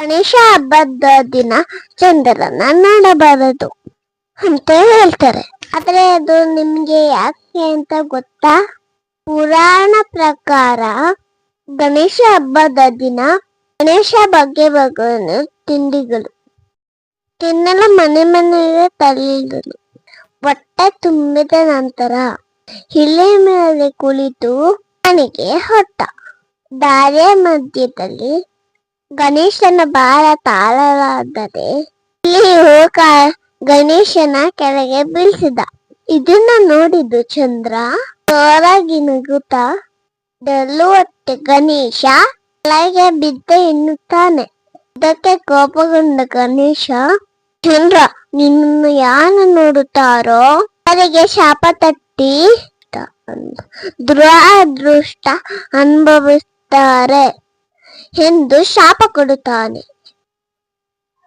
ಗಣೇಶ ಹಬ್ಬದ ದಿನ ಚಂದ್ರನ ನೋಡಬಾರದು ಅಂತ ಹೇಳ್ತಾರೆ. ಆದ್ರೆ ಅದು ನಿಮ್ಗೆ ಯಾಕೆ ಅಂತ ಗೊತ್ತಾ? ಪುರಾಣ ಪ್ರಕಾರ ಗಣೇಶ ಹಬ್ಬದ ದಿನ ಗಣೇಶ ಬಗೆ ಬಗೆಯ ತಿಂಡಿಗಳು ತಿನ್ನಲು ಮನೆಗೆ ತಳ್ಳಿದನು. ಹೊಟ್ಟೆ ತುಂಬಿದ ನಂತರ ಹಿಲೆ ಮೇಲೆ ಕುಳಿತು ಮನೆಗೆ ಹೊರಟ. ದಾರಿಯ ಮಧ್ಯದಲ್ಲಿ ಗಣೇಶನ ಭಾರ ತಾಳಲಾದರೆ ಗಣೇಶನ ಕೆಳಗೆ ಬೀಳಿಸಿದ. ಇದನ್ನ ನೋಡಿದ್ದು ಚಂದ್ರ ಜೋರಾಗಿ ನಗುತ್ತಾ ಹೊಟ್ಟೆ ಗಣೇಶ ಕೆಳಗೆ ಬಿದ್ದ ಎನ್ನುತ್ತಾನೆ. ಇದಕ್ಕೆ ಕೋಪಗೊಂಡ ಗಣೇಶ, ಚಂದ್ರ ನಿನ್ನನ್ನು ಯಾರು ನೋಡುತ್ತಾರೋ ಅವರಿಗೆ ಶಾಪ ತಟ್ಟಿ ದುರಾದೃಷ್ಟ ಅನುಭವಿಸುತ್ತಾರೆ ಎಂದು ಶಾಪ ಕೊಡುತ್ತಾನೆ.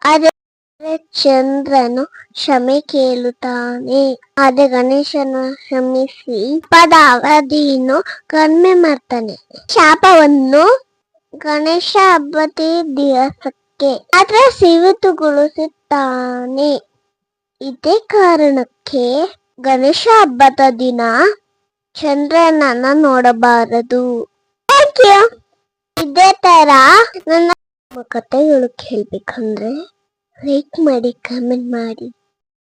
ಆದರೆ ಚಂದ್ರನು ಕ್ಷಮೆ ಕೇಳುತ್ತಾನೆ. ಆದರೆ ಗಣೇಶನ ಕ್ಷಮಿಸಿ ಹಬ್ಬದ ಅವಧಿಯನ್ನು ಕಡಿಮೆ ಮಾಡ್ತಾನೆ. ಶಾಪವನ್ನು ಗಣೇಶ ಹಬ್ಬದ ದಿವಸಕ್ಕೆ ಮಾತ್ರ ಸೀಮಿತಗೊಳಿಸುತ್ತಾನೆ. ಇದೇ ಕಾರಣಕ್ಕೆ ಗಣೇಶ ಹಬ್ಬದ ದಿನ ಚಂದ್ರನನ್ನ ನೋಡಬಾರದು. ಇದೇ ತರ ನನ್ನ ಕಥೆಗಳು ಕೇಳ್ಬೇಕಂದ್ರೆ ಲೈಕ್ ಮಾಡಿ, ಕಮೆಂಟ್ ಮಾಡಿ.